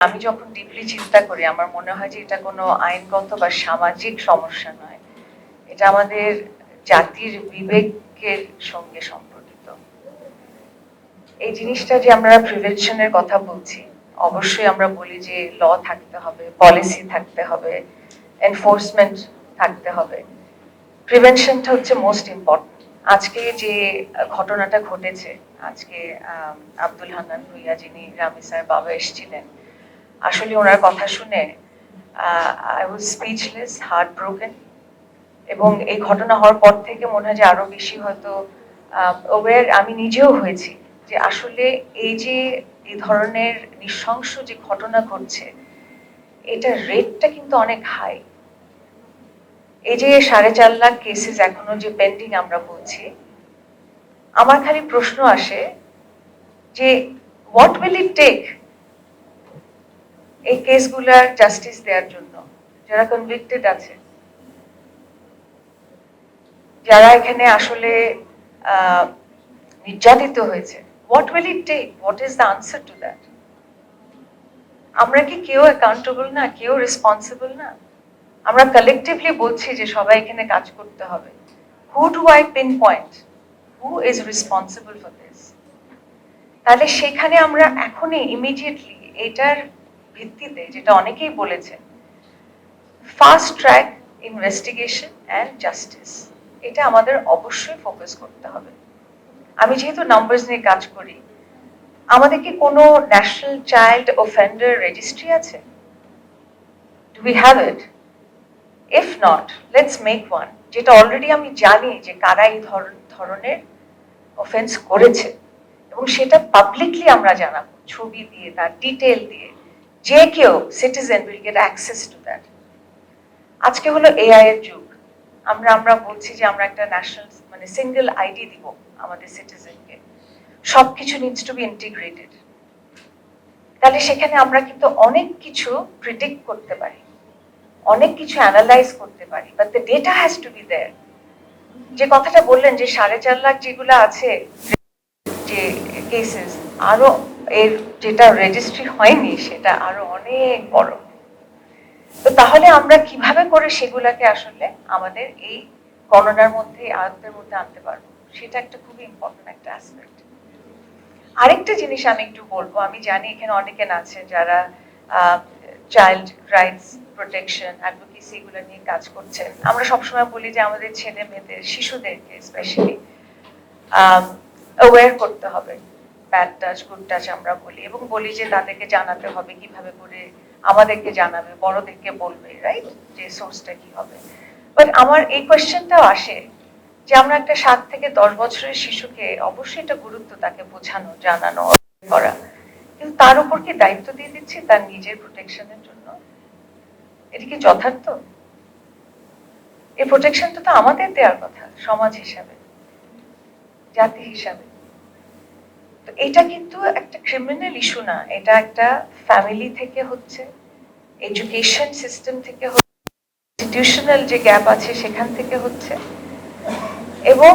আমি যখন ডিপলি চিন্তা করি আমার মনে হয় যে এটা কোনো আইনগত বা সামাজিক সমস্যা নয়, এটা আমাদের জাতির বিবেকের সঙ্গে সম্পর্কিত। এই জিনিসটা যে আমরা প্রিভেনশনের কথা বলছি, অবশ্যই আমরা বলি যে ল থাকতে হবে, পলিসি থাকতে হবে, এনফোর্সমেন্ট থাকতে হবে। প্রিভেনশনটা হচ্ছে মোস্ট ইম্পর্টেন্ট। আজকে যে ঘটনাটা ঘটেছে, আজকে আব্দুল হান্নান ভুঁইয়া যিনি রামিসার বাবা এসেছিলেন, আসলে ওনার কথা শুনে I was speechless, heart broken. এবং এই ঘটনা হওয়ার পর থেকে মনে হয় যে আরো বেশি হয়তো অ্যাওয়্যার আমি নিজেও হয়েছি যে আসলে এই যে এই ধরনের নৃশংস যে ঘটনা ঘটছে, এটা রেটটা কিন্তু অনেক হাই। এই যে 4.5 লাখ কেসেস এখনো যে পেন্ডিং আমরা বলছি, আমার খালি প্রশ্ন আসে যে হোয়াট উইল ইট টেক এই কেসগুলার জাস্টিস দেওয়ার জন্য, যারা কনভিক্টেড আছে, যারা এখানে আসলে নির্যাতিত হয়েছে, what will it take, what is the answer to that? আমরা কি কেউ অ্যাকাউন্টেবল না, কেউ রেসপন্সিবল না? আমরা কালেকটিভলি বলছি যে সবাই এখানে কাজ করতে হবে। Who do I pin point, who is responsible for this? তাহলে সেখানে আমরা এখনই ইমিডিয়েটলি এটার ভিত্তিতে, যেটা অনেকেই বলেছেন, fast track investigation and justice, এটা আমাদের অবশ্যই ফোকাস করতে হবে। আমি যেহেতু নাম্বারস নিয়ে কাজ করি, আমাদের কি কোনো ন্যাশনাল চাইল্ড অফেন্ডার রেজিস্ট্রি আছে? Do we have it? If not, let's make one, যেটা অলরেডি আমি জানি যে কারা এই ধরনের অফেন্স করেছে, এবং সেটা পাবলিকলি আমরা জানাবো, ছবি দিয়ে, তার ডিটেল দিয়ে, যে কেউ citizen will get access to that. আজকে হলো এআই এর যুগ। আমরা বলছি যে আমরা একটা ন্যাশনাল মানে সিঙ্গেল আইডি দিব আমাদের সিটিজেনকে, সবকিছু নিডস টু বি ইন্টিগ্রেটেড। তাহলে সেখানে আমরা কিন্তু অনেক কিছু প্রিডিক্ট করতে পারি, অনেক কিছু অ্যানালাইজ করতে পারি, but the data has to be there. যে কথাটা বললেন যে 4.5 লাখ যেগুলো আছে যে কেসেস, আরো এর যেটা রেজিস্ট্রি হয়নি সেটা আরো অনেক বড়। তো তাহলে আমরা কিভাবে করে সেগুলাকে আসলে আমাদের এই গণনার মধ্যে, আয়ত্তের মধ্যে আনতে পারবো, সেটা একটা খুবই ইম্পর্টেন্ট একটা অ্যাসপেক্ট। আরেকটা জিনিস আমি একটু বলবো, আমি জানি এখানে অনেকেন আছেন যারা চাইল্ড রাইটস প্রোটেকশন, অ্যাডভোকেসি এগুলো নিয়ে কাজ করছেন। আমরা সবসময় বলি যে আমাদের ছেলে মেয়েদের, শিশুদেরকে স্পেশালি অ্যাওয়্যার করতে হবে, ব্যাড টাচ গুড টাচ আমরা বলি, এবং বলি যে তাদেরকে জানাতে হবে কিভাবে করে, আমাদেরকে জানাবে, বড়দেরকে বলবে, রাইট, যে সোর্সটা কি হবে। বাট আমার এই কোয়েশ্চেনটাও আসে যে আমরা একটা 7 থেকে 10 বছরের শিশুকে অবশ্যই এটা গুরুত্ব, তাকে বোঝানো, জানানো, করা, কিন্তু তার উপর কি দায়িত্ব দিয়ে দিচ্ছি তার নিজের প্রোটেকশনের জন্য? এটা কি যথার্থ? এই প্রোটেকশনটা তো আমাদের দেওয়ার কথা সমাজ হিসাবে, জাতি হিসাবে। তো এটা কিন্তু একটা ক্রিমিনাল ইস্যু না, এটা একটা ফ্যামিলি থেকে হচ্ছে, এডুকেশন সিস্টেম থেকে হচ্ছে, ইনস্টিটিউশনাল যে গ্যাপ আছে সেখান থেকে হচ্ছে, এবং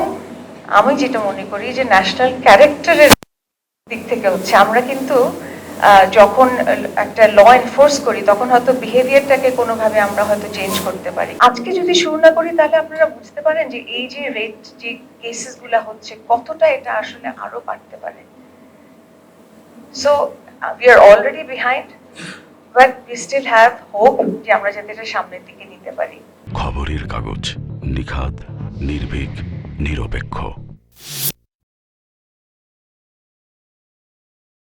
আমি যেটা মনে করি যে ন্যাশনাল ক্যারেক্টারের দিক থেকে হচ্ছে। আমরা কিন্তু যখন একটা ল এনফোর্স করি তখন হয়তো বিহেভিয়ারটাকে কোনোভাবে আমরা হয়তো চেঞ্জ করতে পারি। আজকে যদি শুরু না করি তাহলে আপনারা বুঝতে পারেন যে এই যে রেট, যে কেসেসগুলো হচ্ছে, কতটা এটা আসলে আরো বাড়তে পারে। So we are already behind, but we still have hope যে আমরা যাতে এটা সামনের দিকে নিতে পারি। খবরের কাগজ, নিখাত, নির্ভীক, নিরপেক্ষ।